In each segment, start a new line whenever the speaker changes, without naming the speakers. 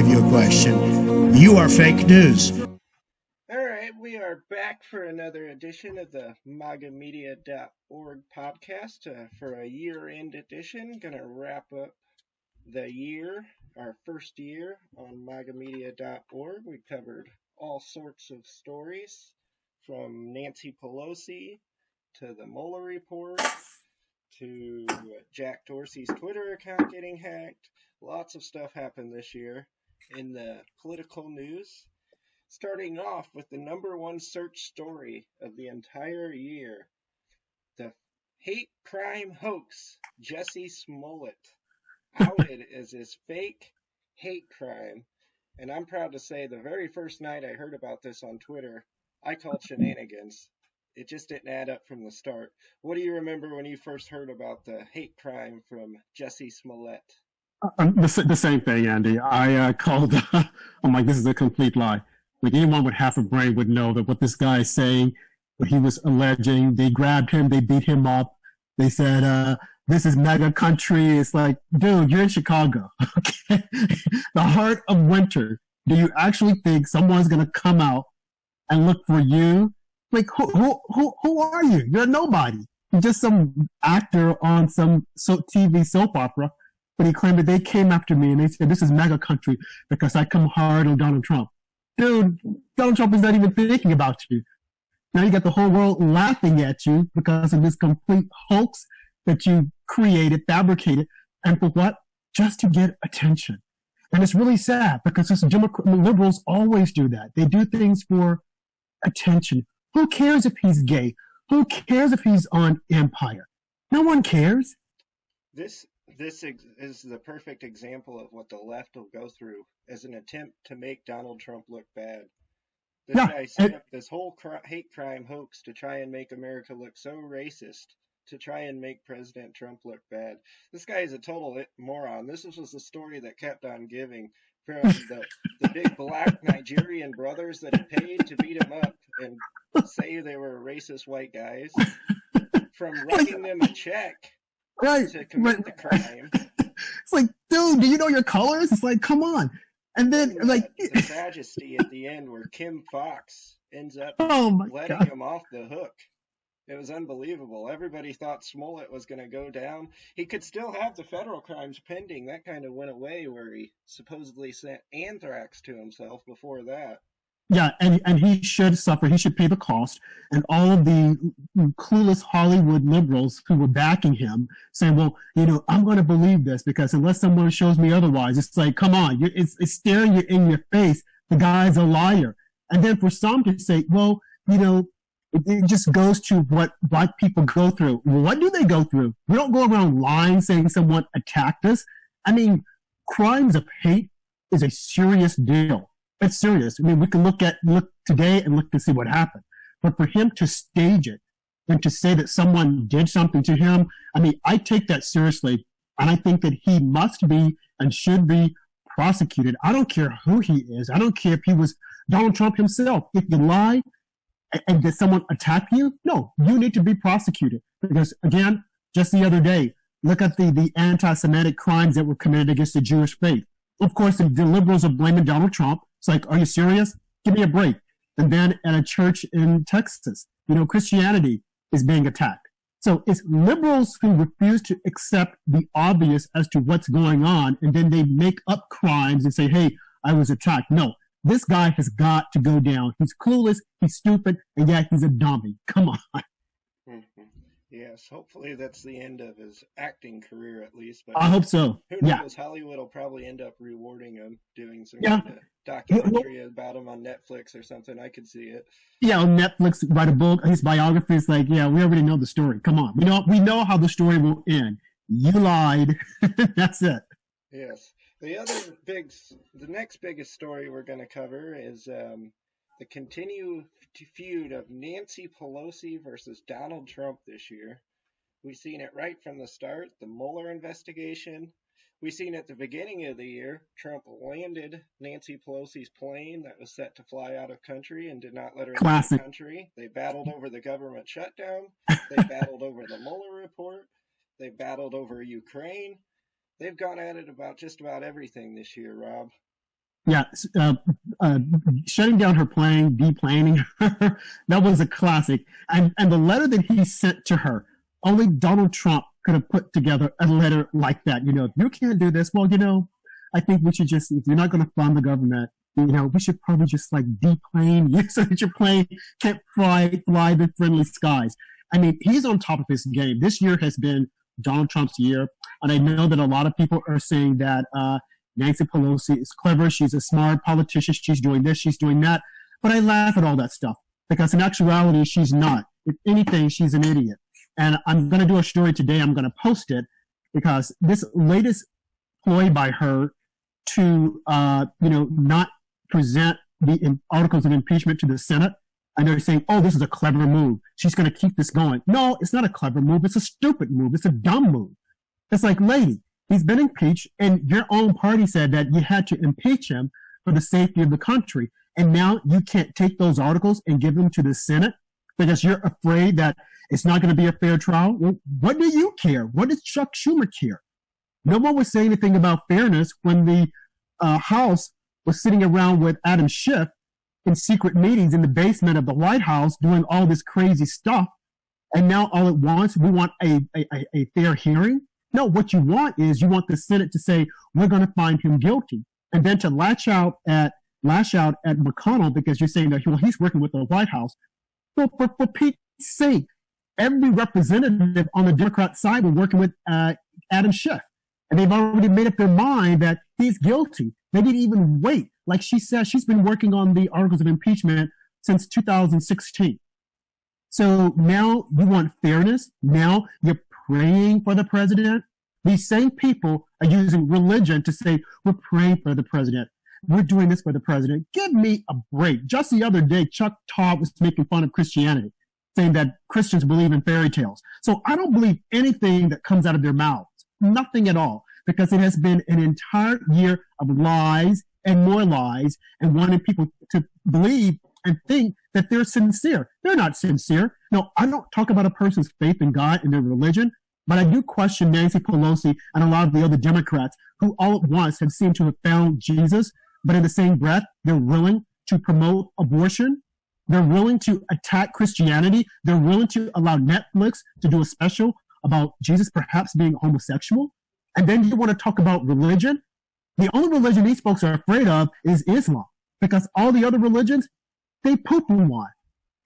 give you a question. You are fake news.
All right, we are back for another edition of the magAMedia.org podcast for a year-end edition. Gonna wrap up the year, our first year on magAMedia.org. We covered all sorts of stories from Nancy Pelosi to the Mueller report to Jack Dorsey's Twitter account getting hacked. Lots of stuff happened this year in the political news. Starting off with the number one search story of the entire year, the hate crime hoax, Jussie Smollet, outed as this fake hate crime. And I'm proud to say the very first night I heard about this on Twitter, I called shenanigans. It just didn't add up from the start. What do you remember when you first heard about the hate crime from Jussie Smollett?
The same thing, Andy. I called, I'm like, this is a complete lie. Like anyone with half a brain would know that what this guy is saying, what he was alleging, they grabbed him, they beat him up. They said, this is mega country. It's like, dude, you're in Chicago. Okay. The heart of winter. Do you actually think someone's going to come out and look for you? Like, who are you? You're nobody. You're just some actor on some TV soap opera. But he claimed that they came after me and they said, this is mega country because I come hard on Donald Trump. Dude, Donald Trump is not even thinking about you. Now you got the whole world laughing at you because of this complete hoax that you created, fabricated, and for what? Just to get attention. And it's really sad because liberals always do that. They do things for attention. Who cares if he's gay? Who cares if he's on Empire? No one cares.
This is the perfect example of what the left will go through as an attempt to make Donald Trump look bad. This guy set up this whole hate crime hoax to try and make America look so racist, to try and make President Trump look bad. This guy is a total moron. This was the story that kept on giving, from the big black Nigerian brothers that he paid to beat him up and say they were racist white guys, from writing them a check to commit the crime.
It's like, dude, do you know your colors? It's like, come on. And then, like,
the tragedy at the end where Kim Fox ends up letting him off the hook. It was unbelievable. Everybody thought Smollett was going to go down. He could still have the federal crimes pending. That kind of went away where he supposedly sent anthrax to himself before that.
Yeah, and he should suffer. He should pay the cost. And all of the clueless Hollywood liberals who were backing him saying, well, I'm going to believe this because unless someone shows me otherwise, it's like, come on, it's staring you in your face. The guy's a liar. And then for some to say, well, it just goes to what black people go through. What do they go through? We don't go around lying saying someone attacked us. I mean, crimes of hate is a serious deal. It's serious. I mean, we can look today and look to see what happened. But for him to stage it and to say that someone did something to him, I mean, I take that seriously. And I think that he must be and should be prosecuted. I don't care who he is. I don't care if he was Donald Trump himself. If you lie and did someone attack you, no, you need to be prosecuted. Because again, just the other day, look at the anti-Semitic crimes that were committed against the Jewish faith. Of course, the liberals are blaming Donald Trump. It's like, are you serious? Give me a break. And then at a church in Texas, Christianity is being attacked. So it's liberals who refuse to accept the obvious as to what's going on, and then they make up crimes and say, hey, I was attacked. No, this guy has got to go down. He's clueless, he's stupid, and yet he's a dummy. Come on.
Mm-hmm. Yes, hopefully that's the end of his acting career at least. But
I hope so.
Who knows? Hollywood will probably end up rewarding him, doing some kind of documentary about him on Netflix or something. I could see it. Yeah,
on Netflix, write a book. His biography is like, yeah, we already know the story. Come on, we know how the story will end. You lied. That's it.
Yes. The next biggest story we're going to cover is the continued feud of Nancy Pelosi versus Donald Trump this year. We've seen it right from the start, the Mueller investigation. We've seen at the beginning of the year, Trump landed Nancy Pelosi's plane that was set to fly out of country and did not let her into the country. They battled over the government shutdown. They battled over the Mueller report. They battled over Ukraine. They've gone at it about just about everything this year, Rob.
Yeah, shutting down her plane, deplaning her, that was a classic. And the letter that he sent to her, only Donald Trump could have put together a letter like that. You know, if you can't do this, well, you know, I think we should just, if you're not going to fund the government, you know, we should probably just like deplane you so that your plane can't fly the friendly skies. I mean, he's on top of his game. This year has been Donald Trump's year. And I know that a lot of people are saying that Nancy Pelosi is clever. She's a smart politician. She's doing this. She's doing that. But I laugh at all that stuff because in actuality, she's not. If anything, she's an idiot. And I'm going to do a story today. I'm going to post it because this latest ploy by her to, not present the articles of impeachment to the Senate. And they're saying, oh, this is a clever move. She's going to keep this going. No, it's not a clever move. It's a stupid move. It's a dumb move. It's like, lady, he's been impeached, and your own party said that you had to impeach him for the safety of the country. And now you can't take those articles and give them to the Senate because you're afraid that it's not going to be a fair trial. Well, what do you care? What does Chuck Schumer care? No one was saying anything about fairness when the House was sitting around with Adam Schiff in secret meetings in the basement of the White House doing all this crazy stuff. And now all at once, we want a fair hearing. No, what you want is you want the Senate to say, we're going to find him guilty. And then to lash out at McConnell because you're saying that, well, he's working with the White House. Well, for Pete's sake, every representative on the Democrat side were working with Adam Schiff. And they've already made up their mind that he's guilty. They didn't even wait. Like she says, she's been working on the articles of impeachment since 2016. So now you want fairness. Now you're praying for the president. These same people are using religion to say, we're praying for the president. We're doing this for the president. Give me a break. Just the other day, Chuck Todd was making fun of Christianity, saying that Christians believe in fairy tales. So I don't believe anything that comes out of their mouths. Nothing at all. Because it has been an entire year of lies and more lies and wanting people to believe and think that they're sincere. They're not sincere. No, I don't talk about a person's faith in God and their religion, but I do question Nancy Pelosi and a lot of the other Democrats who all at once have seemed to have found Jesus, but in the same breath, they're willing to promote abortion. They're willing to attack Christianity. They're willing to allow Netflix to do a special about Jesus perhaps being homosexual. And then you want to talk about religion? The only religion these folks are afraid of is Islam, because all the other religions, they poo-poo on.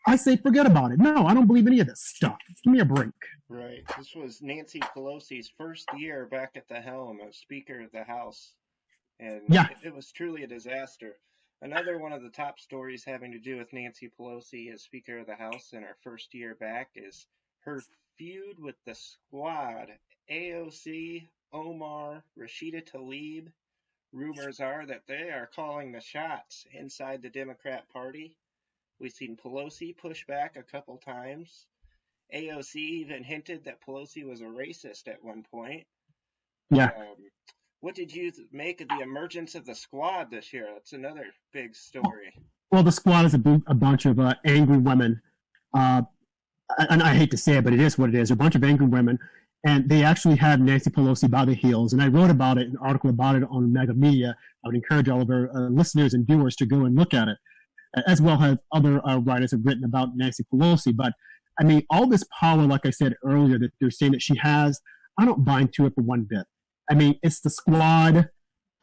I say, forget about it. No, I don't believe any of this stuff. Give me a break.
Right. This was Nancy Pelosi's first year back at the helm as Speaker of the House. And
yeah,
it was truly a disaster. Another one of the top stories having to do with Nancy Pelosi as Speaker of the House in her first year back is her feud with the Squad, AOC, Omar, Rashida Tlaib. Rumors are that they are calling the shots inside the Democrat Party. We've seen Pelosi push back a couple times. AOC even hinted that Pelosi was a racist at one point.
Yeah.
What did you make of the emergence of the Squad this year? That's another big story.
Well, the Squad is a bunch of angry women. And I hate to say it, but it is what it is. A bunch of angry women. And they actually had Nancy Pelosi by the heels. And I wrote about it, an article about it on magAMedia. I would encourage all of our listeners and viewers to go and look at it, as well as other writers have written about Nancy Pelosi. But, I mean, all this power, like I said earlier, that they're saying that she has, I don't buy into it for one bit. I mean, it's the Squad,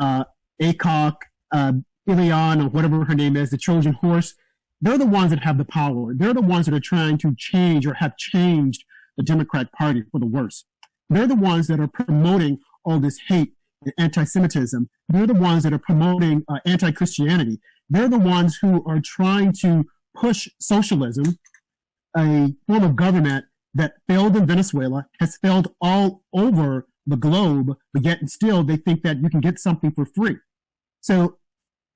ACOC, Ilion, or whatever her name is, the Trojan horse. They're the ones that have the power. They're the ones that are trying to change or have changed the Democrat Party for the worse. They're the ones that are promoting all this hate and anti-Semitism. They're the ones that are promoting anti-Christianity. They're the ones who are trying to push socialism, a form of government that failed in Venezuela, has failed all over the globe, but yet and still they think that you can get something for free. So,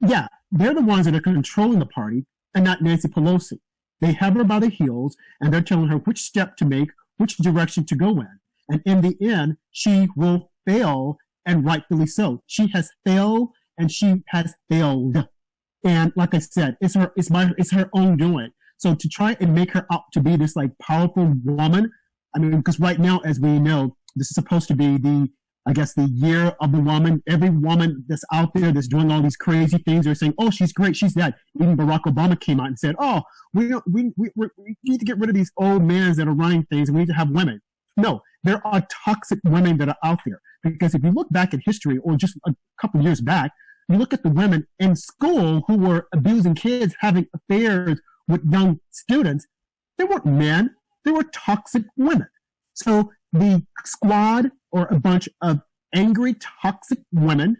yeah, they're the ones that are controlling the party and not Nancy Pelosi. They have her by the heels, and they're telling her which step to make, which direction to go in. And in the end, she will fail, and rightfully so. She has failed, and she has failed. And like I said, it's her own doing. So to try and make her out to be this like powerful woman, I mean, because right now, as we know, this is supposed to be the I guess, the year of the woman. Every woman that's out there that's doing all these crazy things, they're saying, "Oh, she's great, she's that." Even Barack Obama came out and said, "Oh, we need to get rid of these old men that are running things, and we need to have women." No, there are toxic women that are out there. Because if you look back at history, or just a couple years back, you look at the women in school who were abusing kids, having affairs with young students. They weren't men; they were toxic women. So the squad, or a bunch of angry, toxic women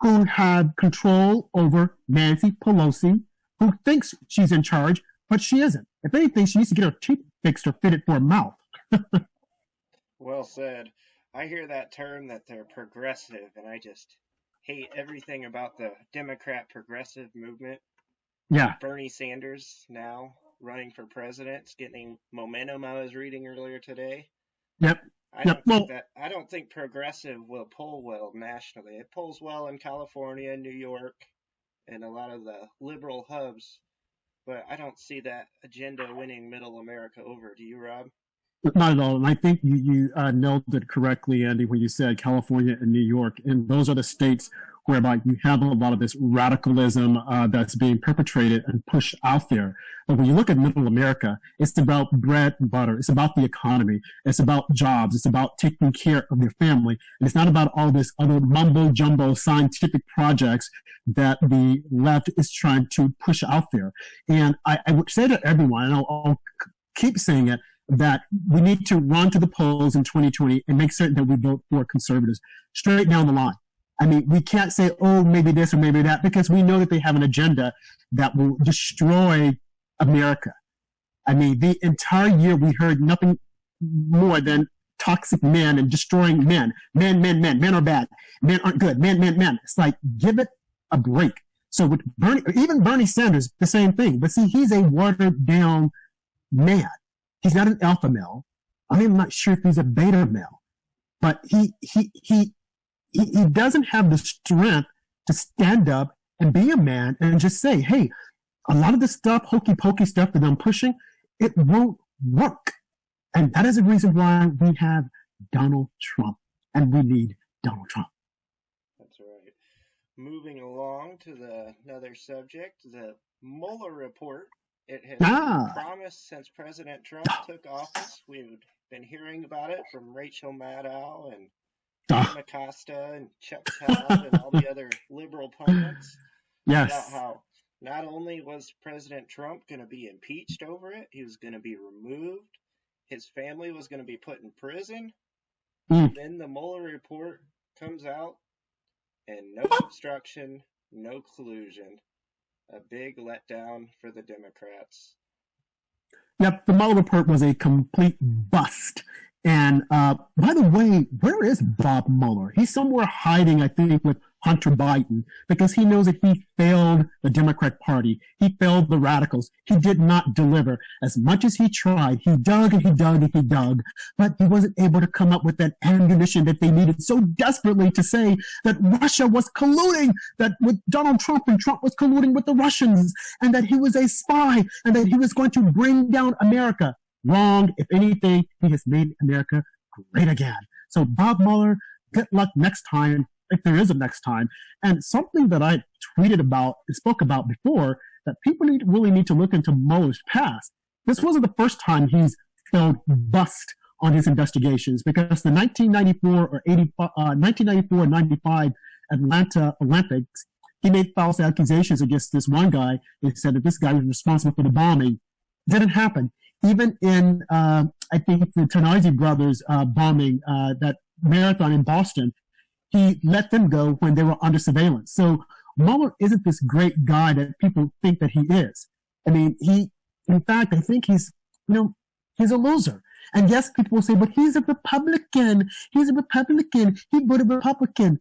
who have control over Nancy Pelosi, who thinks she's in charge, but she isn't. If anything, she needs to get her teeth fixed or fitted for a mouth.
Well said. I hear that term that they're progressive, and I just hate everything about the Democrat progressive movement.
Yeah.
Bernie Sanders now running for president, it's getting momentum. I was reading earlier today.
Yep.
I don't think progressive will pull well nationally. It pulls well in California, New York, and a lot of the liberal hubs, but I don't see that agenda winning middle America over. Do you, Rob?
Not at all. And I think you nailed it correctly, Andy, when you said California and New York. And those are the states whereby you have a lot of this radicalism that's being perpetrated and pushed out there. But when you look at middle America, it's about bread and butter. It's about the economy. It's about jobs. It's about taking care of your family. And it's not about all this other mumbo jumbo scientific projects that the left is trying to push out there. And I would say to everyone, and I'll keep saying it, that we need to run to the polls in 2020 and make certain that we vote for conservatives straight down the line. I mean, we can't say, oh, maybe this or maybe that, because we know that they have an agenda that will destroy America. I mean, the entire year we heard nothing more than toxic men and destroying men. Men are bad. Men aren't good. Men. It's like, give it a break. So with even Bernie Sanders, the same thing. But see, he's a watered down man. He's not an alpha male. I'm even not sure if he's a beta male, but he doesn't have the strength to stand up and be a man and just say, hey, a lot of this stuff, hokey pokey stuff that I'm pushing, it won't work. And that is the reason why we have Donald Trump, and we need Donald Trump.
That's right. Moving along to another subject, the Mueller report. It has been promised since President Trump took office. We've been hearing about it from Rachel Maddow and Jim Acosta and Chuck Todd and all the other liberal pundits.
Yes.
About how not only was President Trump going to be impeached over it, he was going to be removed. His family was going to be put in prison. Then the Mueller report comes out, and no obstruction, no collusion. A big letdown for the Democrats.
Yep, the Mueller report was a complete bust. And by the way, where is Bob Mueller? He's somewhere hiding, I think, with Hunter Biden, because he knows that he failed the Democrat Party. He failed the radicals. He did not deliver. As much as he tried, he dug and he dug and he dug, but he wasn't able to come up with that ammunition that they needed so desperately to say that Russia was colluding, that with Donald Trump, and Trump was colluding with the Russians, and that he was a spy, and that he was going to bring down America. Wrong. If anything, he has made America great again. So Bob Mueller, good luck next time, if there is a next time. And something that I tweeted about and spoke about before, that people really need to look into Mueller's past. This wasn't the first time he's failed bust on his investigations, because the 1994 and 95 Atlanta Olympics, he made false accusations against this one guy. He said that this guy was responsible for the bombing. Didn't happen. Even in, I think, the Tanazi brothers bombing that marathon in Boston, he let them go when they were under surveillance. So Mueller isn't this great guy that people think that he is. I mean, in fact, I think he's a loser. And yes, people will say, but he's a Republican. He's a Republican. He voted Republican.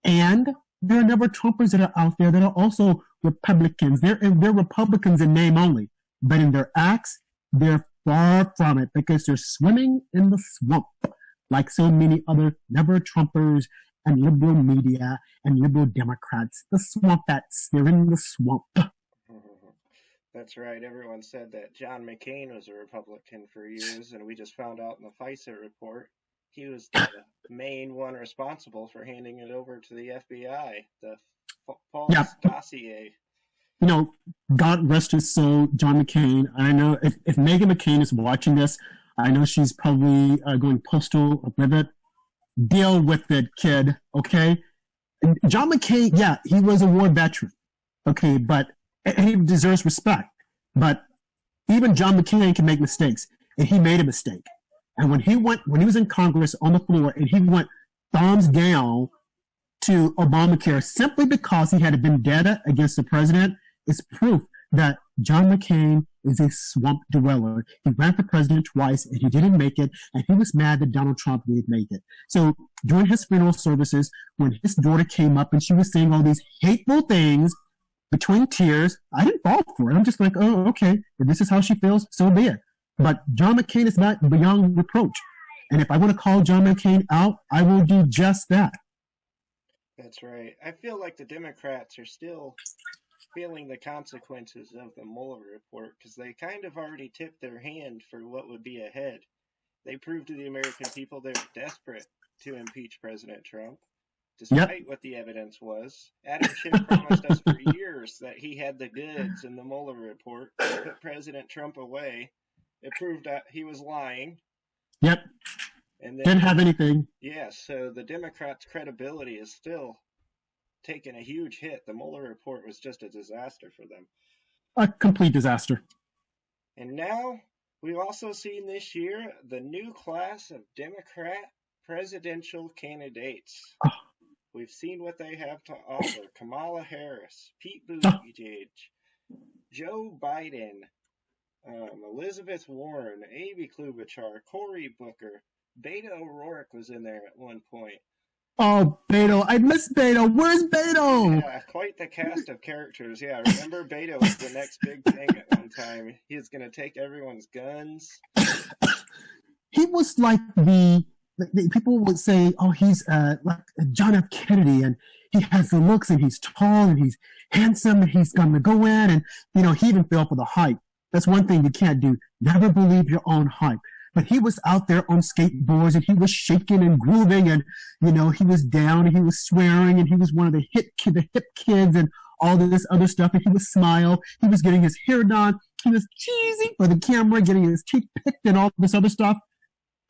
And there are never Trumpers that are out there that are also Republicans. They're Republicans in name only. But in their acts, they're far from it, because they're swimming in the swamp like so many other never Trumpers and liberal media and liberal Democrats. The swampettes, they're in the swamp.
That's right. Everyone said that John McCain was a Republican for years, and we just found out in the FISA report he was the main one responsible for handing it over to the FBI, the false dossier.
You know, God rest his soul, John McCain. I know if Meghan McCain is watching this, I know she's probably going postal with it. Deal with it, kid, okay? And John McCain, yeah, he was a war veteran, okay, and he deserves respect. But even John McCain can make mistakes, and he made a mistake. And when he was in Congress on the floor, and he went thumbs down to Obamacare simply because he had a vendetta against the president, it's proof that John McCain is a swamp dweller. He ran for president twice, and he didn't make it, and he was mad that Donald Trump didn't make it. So during his funeral services, when his daughter came up and she was saying all these hateful things between tears, I didn't fall for it. I'm just like, oh, okay, if this is how she feels, so be it. But John McCain is not beyond reproach. And if I want to call John McCain out, I will do just that.
That's right. I feel like the Democrats are still feeling the consequences of the Mueller report because they kind of already tipped their hand for what would be ahead. They proved to the American people they were desperate to impeach President Trump, despite what the evidence was. Adam Schiff promised us for years that he had the goods in the Mueller report to put President Trump away. It proved that he was lying.
Yep. And then, didn't have anything.
Yeah, so the Democrats' credibility is still taking a huge hit. The Mueller report was just a disaster for them.
A complete disaster.
And now we've also seen this year the new class of Democrat presidential candidates. Oh. We've seen what they have to offer. Kamala Harris, Pete Buttigieg, Joe Biden, Elizabeth Warren, Amy Klobuchar, Cory Booker, Beto O'Rourke was in there at one point.
Oh, Beto. I miss Beto. Where's Beto?
Yeah, quite the cast of characters. Yeah, remember Beto was the next big thing at one time. He was going to take everyone's guns.
He was like the people would say, oh, he's like John F. Kennedy, and he has the looks, and he's tall, and he's handsome, and he's going to go in, and, you know, he even fell for the hype. That's one thing you can't do. Never believe your own hype. But he was out there on skateboards, and he was shaking and grooving, and, you know, he was down, and he was swearing, and he was one of the hip kids, and all this other stuff, and he would smile. He was getting his hair done. He was cheesy for the camera, getting his teeth picked and all this other stuff.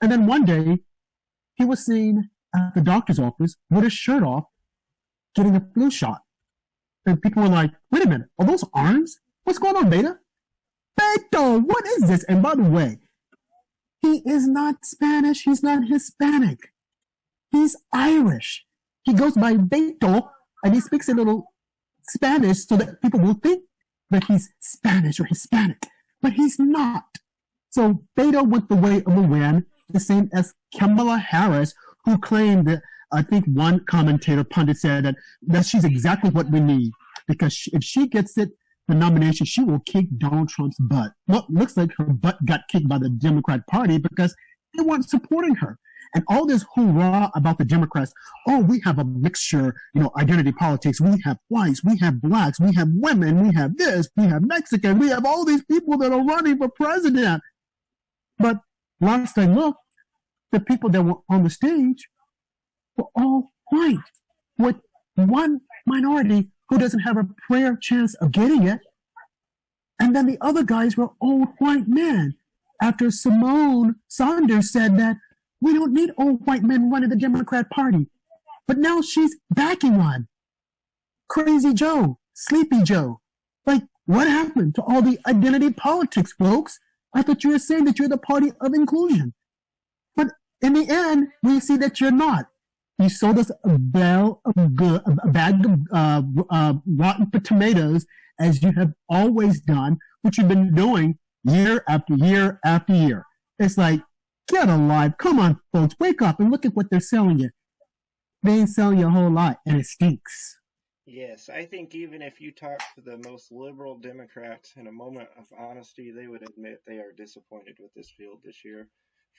And then one day, he was seen at the doctor's office with his shirt off, getting a flu shot. And people were like, wait a minute, are those arms? What's going on, Beta? Beto, what is this? And by the way, he is not Spanish. He's not Hispanic. He's Irish. He goes by Beto, and he speaks a little Spanish so that people will think that he's Spanish or Hispanic. But he's not. So Beto went the way of the wind, the same as Kamala Harris, who claimed that, I think one commentator, pundit, said that she's exactly what we need. Because if she gets it, the nomination, she will kick Donald Trump's butt. Well, looks like her butt got kicked by the Democrat Party because they weren't supporting her. And all this hoorah about the Democrats, oh, we have a mixture, you know, identity politics. We have whites, we have blacks, we have women, we have this, we have Mexicans, we have all these people that are running for president. But last I looked, the people that were on the stage were all white, with one minority who doesn't have a prayer chance of getting it. And then the other guys were old white men. After Simone Saunders said that we don't need old white men running the Democrat Party. But now she's backing one. Crazy Joe, Sleepy Joe. Like, what happened to all the identity politics, folks? I thought you were saying that you're the party of inclusion. But in the end, we see that you're not. You sold us a bag of rotten tomatoes, as you have always done, which you've been doing year after year after year. It's like, get alive. Come on, folks. Wake up and look at what they're selling you. They ain't selling you a whole lot, and it stinks.
Yes, I think even if you talk to the most liberal Democrats in a moment of honesty, they would admit they are disappointed with this field this year.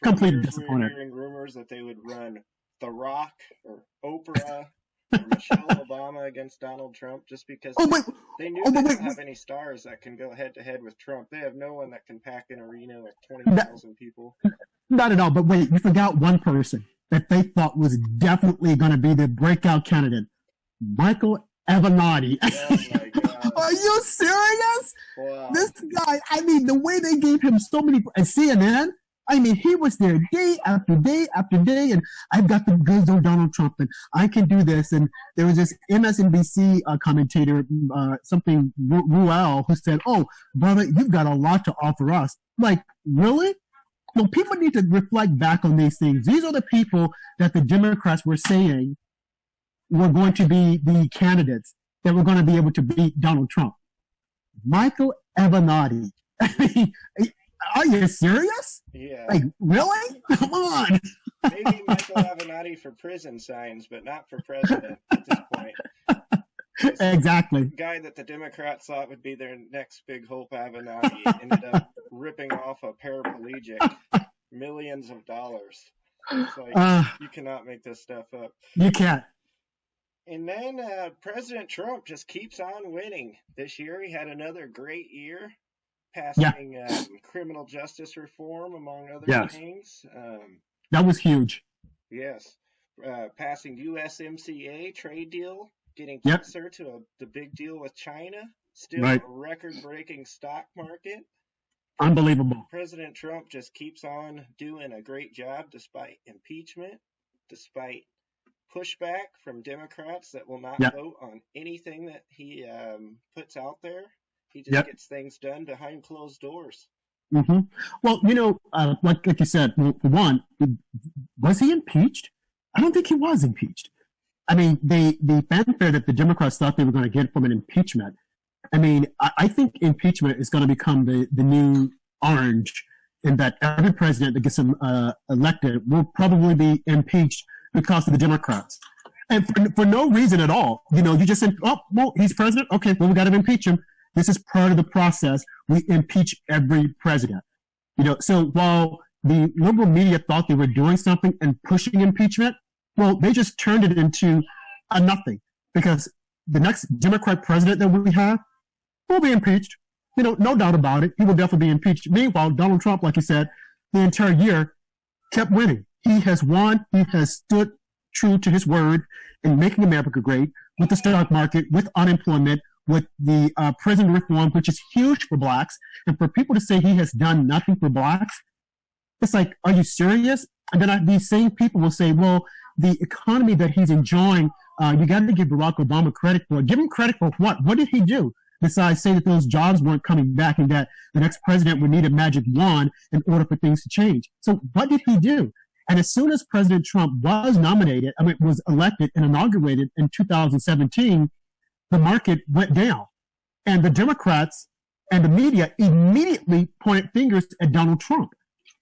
Completely disappointed.
We're hearing rumors that they would run The Rock or Oprah or Michelle Obama against Donald Trump just because they knew they don't have any stars that can go head-to-head with Trump. They have no one that can pack an arena with 20,000 people.
Not at all, but wait, you forgot one person. that they thought was definitely going to be the breakout candidate, Michael Avenatti.
Oh my God.
Are you serious?
Wow.
This guy, I mean, the way they gave him so many, and CNN, I mean, he was there day after day after day, and I've got the goods on Donald Trump, and I can do this. And there was this MSNBC commentator, something Ruel, who said, "Oh, brother, you've got a lot to offer us." Like, really? Well, people need to reflect back on these things. These are the people that the Democrats were saying were going to be the candidates that were going to be able to beat Donald Trump. Michael Avenatti. I mean, are you serious?
Yeah.
Like, really? Come on.
Maybe Michael Avenatti for prison signs, but not for president at this point.
Exactly.
The guy that the Democrats thought would be their next big hope, Avenatti, ended up ripping off a paraplegic millions of dollars. It's like, you cannot make this stuff up.
You can't.
And then President Trump just keeps on winning. This year he had another great year, passing criminal justice reform, among other things.
That was huge.
Yes. Passing USMCA trade deal, getting closer to the big deal with China. Still a record-breaking stock market.
Unbelievable.
President Trump just keeps on doing a great job despite impeachment, despite pushback from Democrats that will not vote on anything that he puts out there. He just gets things done behind closed doors.
Mm-hmm. Well, you know, like you said, well, for one, was he impeached? I don't think he was impeached. I mean, the fanfare that the Democrats thought they were going to get from an impeachment, I mean, I think impeachment is going to become the new orange, in that every president that gets elected will probably be impeached because of the Democrats. And for no reason at all. You know, you just said, oh, well, he's president. Okay, well, we got to impeach him. This is part of the process. We impeach every president. You know, so while the liberal media thought they were doing something and pushing impeachment, well, they just turned it into a nothing, because the next Democrat president that we have will be impeached. You know, no doubt about it. He will definitely be impeached. Meanwhile, Donald Trump, like you said, the entire year kept winning. He has won. He has stood true to his word in making America great, with the stock market, with unemployment, with the prison reform, which is huge for blacks. And for people to say he has done nothing for blacks, it's like, are you serious? And then these same people will say, well, the economy that he's enjoying, you got to give Barack Obama credit for it. Give him credit for what? What did he do? Besides say that those jobs weren't coming back and that the next president would need a magic wand in order for things to change. So what did he do? And as soon as President Trump was was elected and inaugurated in 2017, the market went down. And the Democrats and the media immediately pointed fingers at Donald Trump.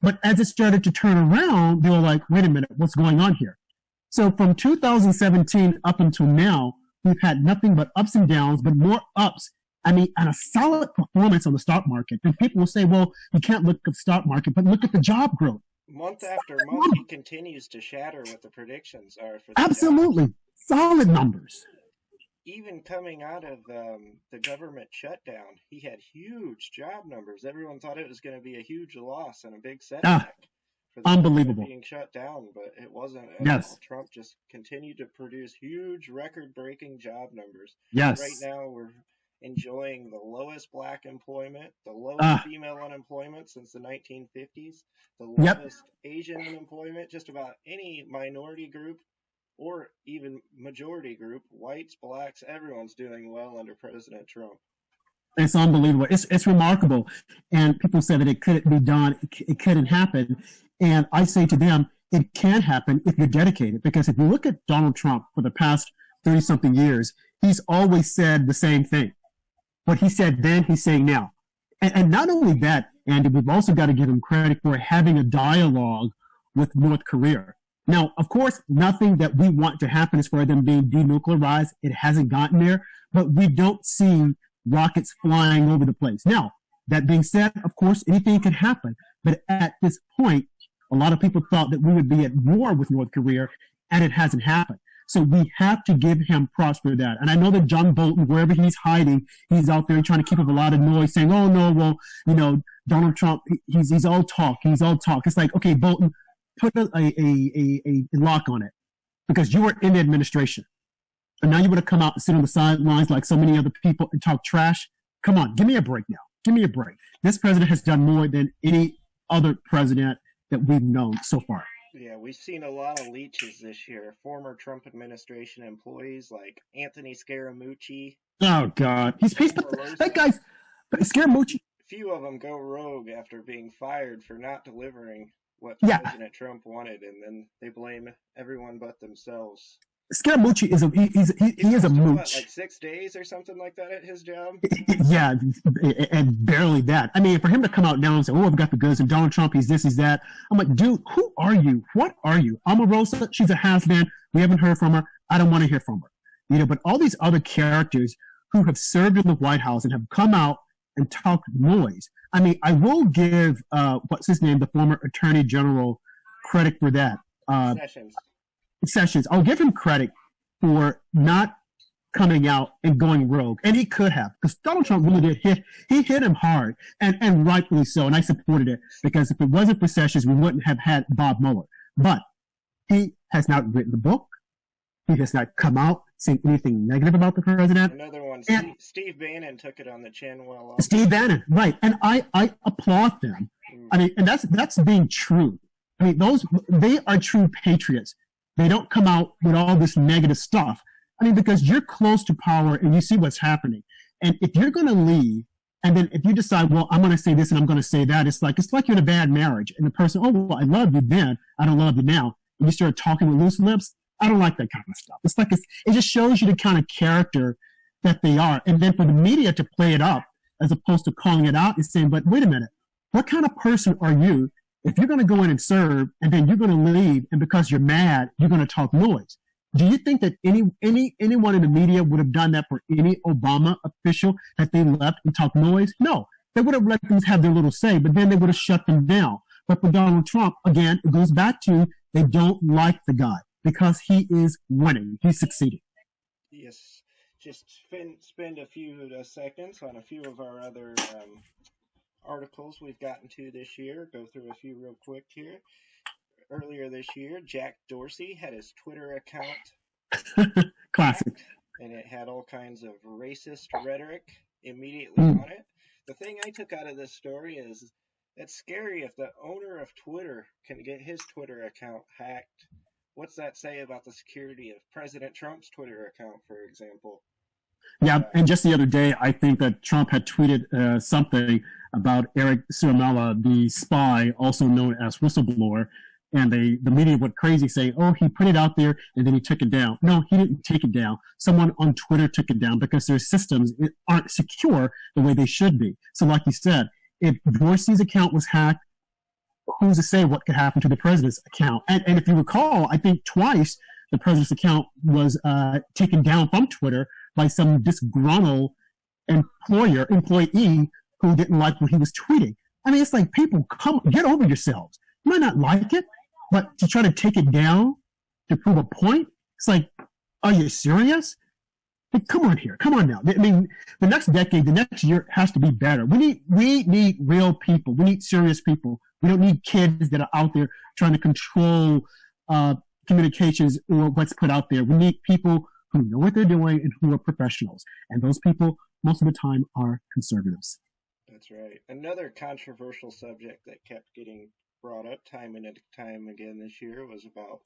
But as it started to turn around, they were like, wait a minute, what's going on here? So from 2017 up until now, we've had nothing but ups and downs, but more ups. I mean, and a solid performance on the stock market. And people will say, well, you can't look at the stock market, but look at the job growth.
Month after month, he continues to shatter what the predictions are for the
absolutely
jobs.
Solid numbers.
Even coming out of the government shutdown, he had huge job numbers. Everyone thought it was going to be a huge loss and a big setback for the
unbelievable
being shut down, but it wasn't.
Yes.
Trump just continued to produce huge record-breaking job numbers.
Yes.
Right now, we're enjoying the lowest black employment, the lowest female unemployment since the 1950s, the lowest Asian unemployment, just about any minority group or even majority group, whites, blacks, everyone's doing well under President Trump.
It's unbelievable. It's remarkable. And people say that it couldn't be done. It couldn't happen. And I say to them, it can happen if you're dedicated. Because if you look at Donald Trump for the past 30-something years, he's always said the same thing. What he said then, he's saying now. And not only that, Andy, we've also got to give him credit for having a dialogue with North Korea. Now, of course, nothing that we want to happen as far as them being denuclearized. It hasn't gotten there, but we don't see rockets flying over the place. Now, that being said, of course, anything can happen. But at this point, a lot of people thought that we would be at war with North Korea, and it hasn't happened. So we have to give him props for that. And I know that John Bolton, wherever he's hiding, he's out there trying to keep up a lot of noise saying, oh, no, well, you know, Donald Trump, he's all talk. He's all talk. It's like, okay, Bolton, put a lock on it because you were in the administration. And now you would have come out and sit on the sidelines like so many other people and talk trash. Come on, give me a break now. Give me a break. This president has done more than any other president that we've known so far.
Yeah, we've seen a lot of leeches this year. Former Trump administration employees like Anthony Scaramucci.
Oh, God. That guy's Scaramucci.
Few of them go rogue after being fired for not delivering what President Trump wanted, and then they blame everyone but themselves.
Scaramucci is a mooch.
What, like 6 days or something like that at his job?
Yeah, and barely that. I mean, for him to come out now and say, "Oh, I've got the goods," and Donald Trump, he's this, he's that. I'm like, dude, who are you? What are you? Omarosa, she's a has-been. We haven't heard from her. I don't want to hear from her. You know, but all these other characters who have served in the White House and have come out and talked noise. I mean, I will give what's his name, the former Attorney General, credit for that. Sessions. I'll give him credit for not coming out and going rogue, and he could have, because Donald Trump really did hit him hard, and rightfully so, and I supported it, because if it wasn't for Sessions, we wouldn't have had Bob Mueller. But he has not written the book. He has not come out saying anything negative about the president.
Another one, Steve Bannon took it on the chin well off.
Steve Bannon, right, and I applaud them. I mean, and that's being true. I mean, they are true patriots. They don't come out with all this negative stuff. I mean, because you're close to power and you see what's happening. And if you're going to leave, and then if you decide, well, I'm going to say this and I'm going to say that, it's like you're in a bad marriage. And the person, oh, well, I love you then, I don't love you now. And you start talking with loose lips. I don't like that kind of stuff. It's like it just shows you the kind of character that they are. And then for the media to play it up as opposed to calling it out and saying, but wait a minute, what kind of person are you? If you're going to go in and serve, and then you're going to leave, and because you're mad, you're going to talk noise. Do you think that anyone in the media would have done that for any Obama official, that they left and talked noise? No, they would have let them have their little say, but then they would have shut them down. But for Donald Trump, again, it goes back to they don't like the guy because he is winning. He's succeeding.
Yes, just spend a few seconds on a few of our other articles we've gotten to this year. Go through a few real quick here. Earlier this year, Jack Dorsey had his Twitter account
classic,
and it had all kinds of racist rhetoric immediately on it. The thing I took out of this story is it's scary if the owner of Twitter can get his Twitter account hacked. What's that say about the security of President Trump's Twitter account, for example?
Yeah, and just the other day, I think that Trump had tweeted something about Eric Ciramella, the spy, also known as whistleblower, and the media went crazy saying, oh, he put it out there and then he took it down. No, he didn't take it down. Someone on Twitter took it down because their systems aren't secure the way they should be. So like you said, if Dorsey's account was hacked, who's to say what could happen to the president's account? And if you recall, I think twice the president's account was taken down from Twitter by some disgruntled employee who didn't like what he was tweeting. I mean, it's like, people, get over yourselves. You might not like it, but to try to take it down to prove a point, it's like, are you serious? Like, come on here. Come on now. I mean, the next decade, the next year has to be better. We need real people. We need serious people. We don't need kids that are out there trying to control communications or what's put out there. We need people who know what they're doing and who are professionals. And those people, most of the time, are conservatives.
That's right. Another controversial subject that kept getting brought up time and time again this year was about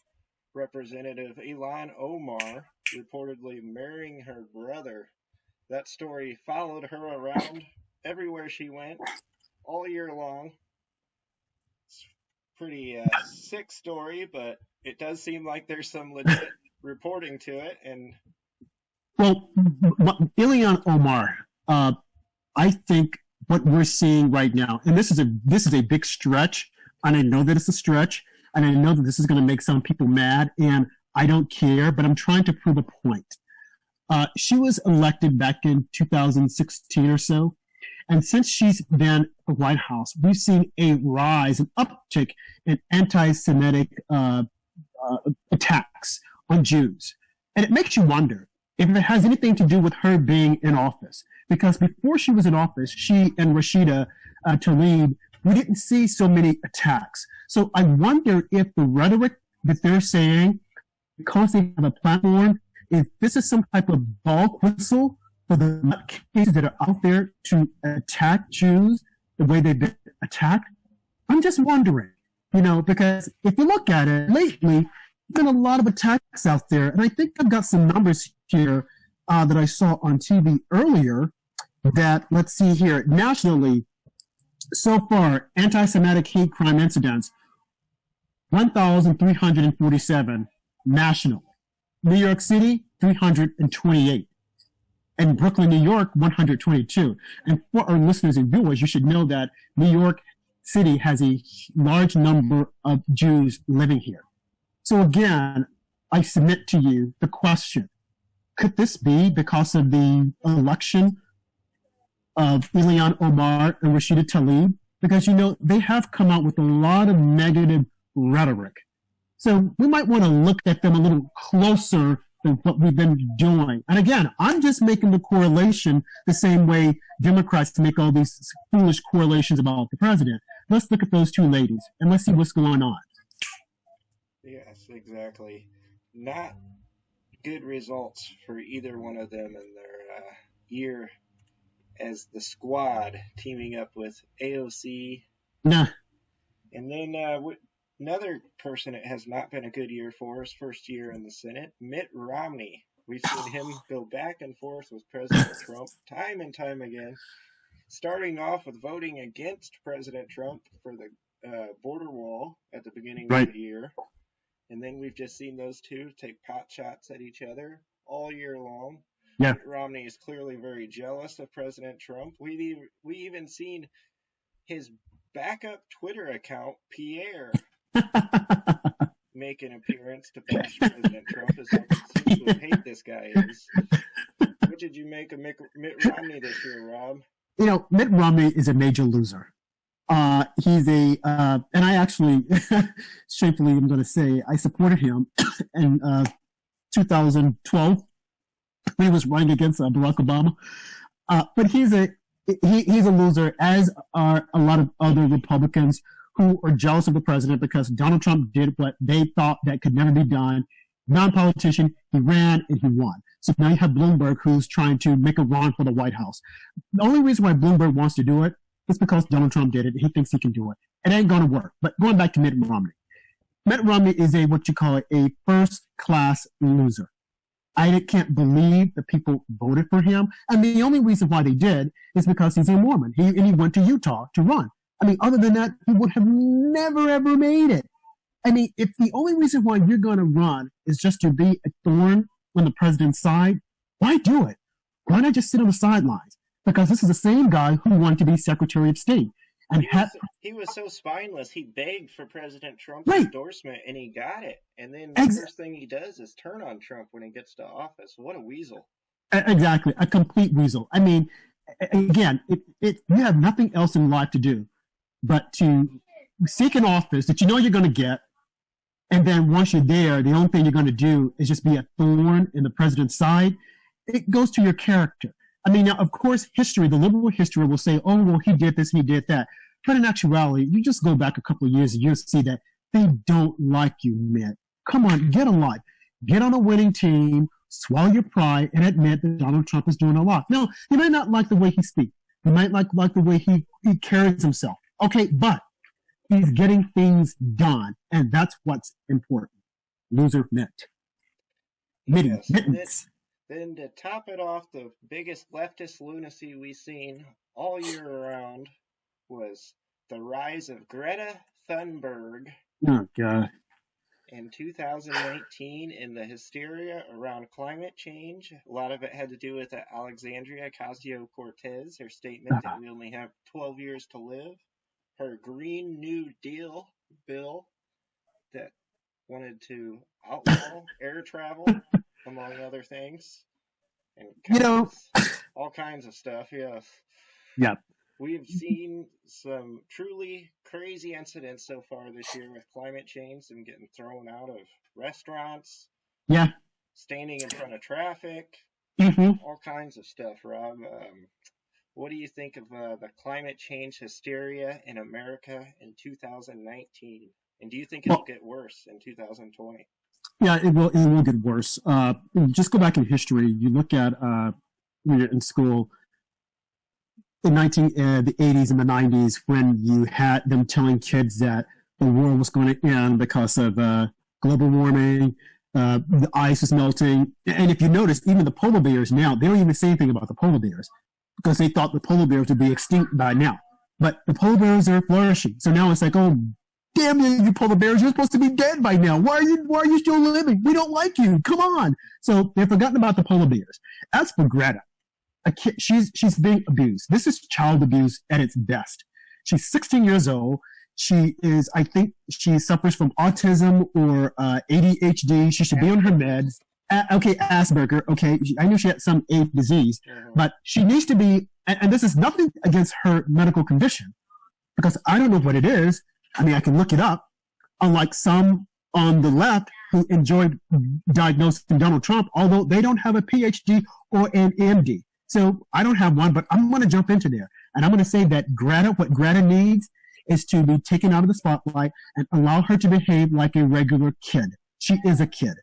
Representative Ilhan Omar reportedly marrying her brother. That story followed her around everywhere she went all year long. It's a pretty sick story, but it does seem like there's some legit reporting to it. And
well, Ilhan Omar, I think what we're seeing right now, and this is a big stretch, and I know that it's a stretch, and I know that this is going to make some people mad, and I don't care, but I'm trying to prove a point. She was elected back in 2016 or so, and since she's been at the White House, we've seen a rise, an uptick in anti-Semitic attacks on Jews. And it makes you wonder if it has anything to do with her being in office. Because before she was in office, she and Rashida Tlaib we didn't see so many attacks. So I wonder if the rhetoric that they're saying, because they have a platform, if this is some type of dog whistle for the nutcases that are out there to attack Jews the way they've been attacked. I'm just wondering, because if you look at it lately, there's been a lot of attacks out there. And I think I've got some numbers here that I saw on TV earlier that, let's see here, nationally, so far, anti-Semitic hate crime incidents, 1,347 national. New York City, 328. And Brooklyn, New York, 122. And for our listeners and viewers, you should know that New York City has a large number of Jews living here. So again, I submit to you the question, could this be because of the election of Ilhan Omar and Rashida Tlaib? Because, they have come out with a lot of negative rhetoric. So we might want to look at them a little closer than what we've been doing. And again, I'm just making the correlation the same way Democrats make all these foolish correlations about the president. Let's look at those two ladies and let's see what's going on.
Yes, exactly. Not good results for either one of them in their year as the Squad, teaming up with AOC.
Nah.
And then another person that has not been a good year for his first year in the Senate, Mitt Romney. We've seen him go back and forth with President Trump time and time again, starting off with voting against President Trump for the border wall at the beginning of the year. And then we've just seen those two take pot shots at each other all year long.
Yeah.
Mitt Romney is clearly very jealous of President Trump. We even seen his backup Twitter account, Pierre, make an appearance to bash President Trump, as how consumed hate this guy is. What did you make of Mitt Romney this year, Rob?
Mitt Romney is a major loser. He's and I actually, shamefully, I'm going to say, I supported him in 2012 when he was running against Barack Obama. But he's a loser, as are a lot of other Republicans who are jealous of the president because Donald Trump did what they thought that could never be done. Non-politician, he ran and he won. So now you have Bloomberg, who's trying to make a run for the White House. The only reason why Bloomberg wants to do it is because Donald Trump did it. He thinks he can do it. It ain't going to work. But going back to Mitt Romney. Mitt Romney is what you call a first-class loser. I can't believe that people voted for him. And the only reason why they did is because he's a Mormon. He went to Utah to run. Other than that, he would have never, ever made it. If the only reason why you're going to run is just to be a thorn on the president's side, why do it? Why not just sit on the sidelines? Because this is the same guy who wanted to be Secretary of State. And
he was so spineless, he begged for President Trump's endorsement, and he got it. And then the first thing he does is turn on Trump when he gets to office. What a weasel.
Exactly, a complete weasel. Again, you have nothing else in life to do but to seek an office that you're going to get, and then once you're there, the only thing you're going to do is just be a thorn in the president's side. It goes to your character. Now, of course, the liberal history will say, oh, well, he did this and he did that. But in actuality, you just go back a couple of years and you'll see that they don't like you, Mitt. Come on, get a life. Get on a winning team, swallow your pride, and admit that Donald Trump is doing a lot. Now, you might not like the way he speaks. You might like the way he carries himself. Okay, but he's getting things done, and that's what's important. Loser Mitt.
Yes. Then to top it off, the biggest leftist lunacy we've seen all year around was the rise of Greta Thunberg.
Oh, God.
In 2019, in the hysteria around climate change. A lot of it had to do with Alexandria Ocasio-Cortez, her statement that we only have 12 years to live. Her Green New Deal bill that wanted to outlaw air travel, among other things. And all kinds of stuff, yes.
Yeah.
We've seen some truly crazy incidents so far this year with climate change and getting thrown out of restaurants.
Yeah.
Standing in front of traffic. All kinds of stuff, Rob. what do you think of the climate change hysteria in America in 2019? And do you think it'll
Well,
get worse in 2020?
yeah, it will get worse. Just go back in history. You look at when you're in school in the 80s and the 90s when you had them telling kids that the world was going to end because of global warming, the ice is melting. And if you notice, even the polar bears now, they don't even say anything about the polar bears because they thought the polar bears would be extinct by now. But the polar bears are flourishing. So now it's like, oh, damn you polar bears, you're supposed to be dead by now. Why are you still living? We don't like you. Come on. So they've forgotten about the polar bears. As for Greta, a kid, she's being abused. This is child abuse at its best. She's 16 years old. I think she suffers from autism or ADHD. She should be on her meds. Okay, Asperger. Okay, I knew she had some A disease, but she needs to be. And this is nothing against her medical condition, because I don't know what it is. I mean, I can look it up. Unlike some on the left who enjoyed diagnosing Donald Trump, although they don't have a PhD or an MD. So I don't have one, but I'm going to jump into there. And I'm going to say that what Greta needs is to be taken out of the spotlight and allow her to behave like a regular kid. She is a kid.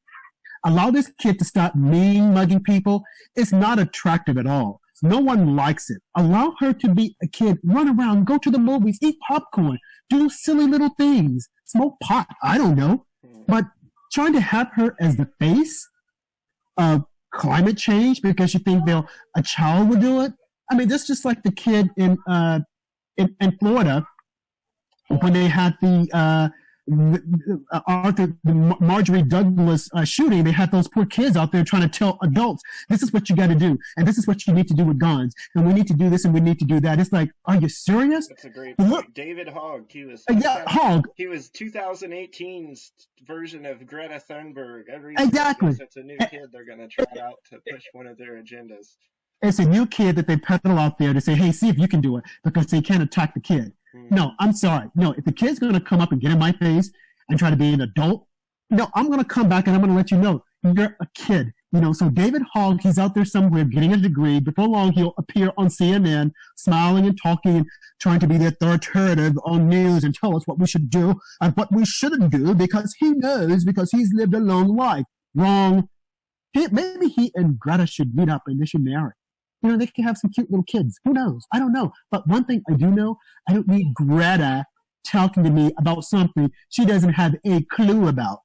Allow this kid to stop mean mugging people. It's not attractive at all. No one likes it. Allow her to be a kid, run around, go to the movies, eat popcorn, do silly little things, smoke pot. I don't know. But trying to have her as the face of climate change because you think a child will do it. I mean, that's just like the kid in Florida when they had the Marjorie Douglas shooting. They had those poor kids out there trying to tell adults, this is what you got to do, and this is what you need to do with guns, and we need to do this and we need to do that. It's like, are you serious?
That's a great point. Look, David Hogg, he was
Hogg.
He was 2018's version of Greta Thunberg.
Exactly.
It's a new kid they're going to try out to push one of their agendas.
It's a new kid that they peddle out there to say, hey, see if you can do it, because they can't attack the kid. No, I'm sorry. No, if the kid's going to come up and get in my face and try to be an adult, no, I'm going to come back and I'm going to let you know you're a kid. So David Hogg, he's out there somewhere getting a degree. Before long, he'll appear on CNN, smiling and talking and trying to be the authoritative on news and tell us what we should do and what we shouldn't do because he knows, because he's lived a long life. Wrong. Maybe he and Greta should meet up and they should marry. They can have some cute little kids. Who knows? I don't know. But one thing I do know, I don't need Greta talking to me about something she doesn't have a clue about.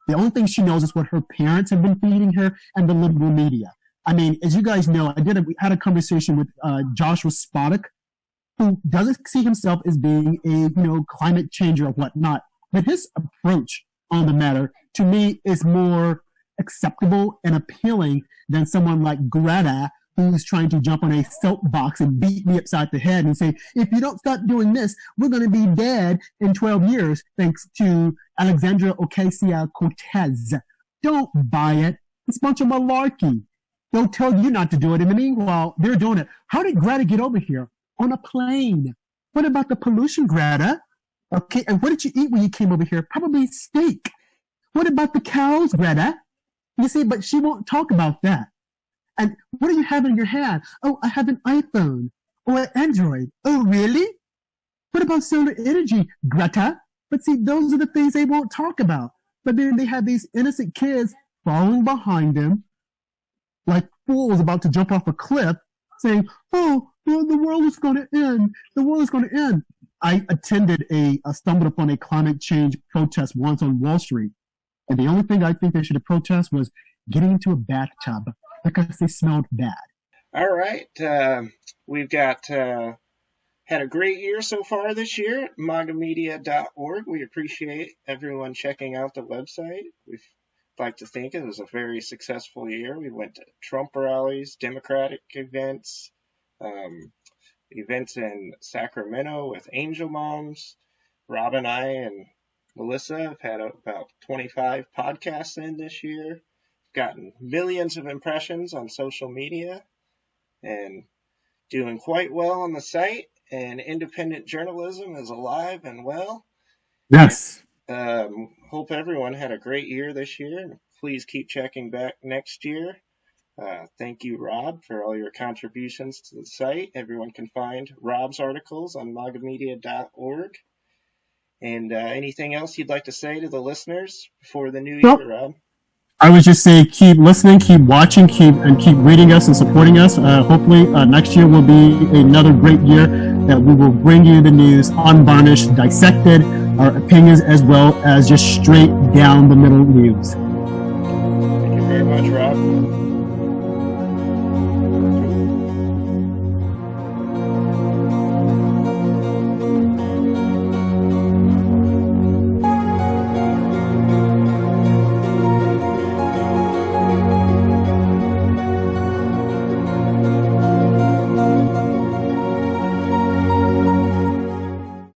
The only thing she knows is what her parents have been feeding her and the liberal media. I mean, as you guys know, we had a conversation with Joshua Spodek, who doesn't see himself as being a climate changer or whatnot. But his approach on the matter, to me, is more acceptable and appealing than someone like Greta, who's trying to jump on a soapbox and beat me upside the head and say, if you don't stop doing this, we're going to be dead in 12 years, thanks to Alexandria Ocasio-Cortez. Don't buy it. It's a bunch of malarkey. They'll tell you not to do it. In the meanwhile, they're doing it. How did Greta get over here? On a plane. What about the pollution, Greta? Okay, and what did you eat when you came over here? Probably steak. What about the cows, Greta? You see, but she won't talk about that. And what do you have in your hand? Oh, I have an iPhone or an Android. Oh, really? What about solar energy, Greta? But see, those are the things they won't talk about. But then they have these innocent kids following behind them like fools about to jump off a cliff saying, oh, the world is going to end. The world is going to end. I stumbled upon a climate change protest once on Wall Street. And the only thing I think they should have protested was getting into a bathtub, because they smelled bad.
All right. We've got had a great year so far this year at magAMedia.org. We appreciate everyone checking out the website. We'd like to think it was a very successful year. We went to Trump rallies, Democratic events, events in Sacramento with Angel Moms. Rob and I and Melissa have had about 25 podcasts in this year. Gotten millions of impressions on social media and doing quite well on the site, and independent journalism is alive and well.
Yes.
Hope everyone had a great year this year. Please keep checking back next year. Thank you, Rob, for all your contributions to the site. Everyone can find Rob's articles on magAMedia.org. And anything else you'd like to say to the listeners before the new year, Rob?
I would just say keep listening, keep watching, keep reading us and supporting us. Hopefully next year will be another great year that we will bring you the news unvarnished, dissected, our opinions, as well as just straight down the middle news.
Thank you very much, Rob.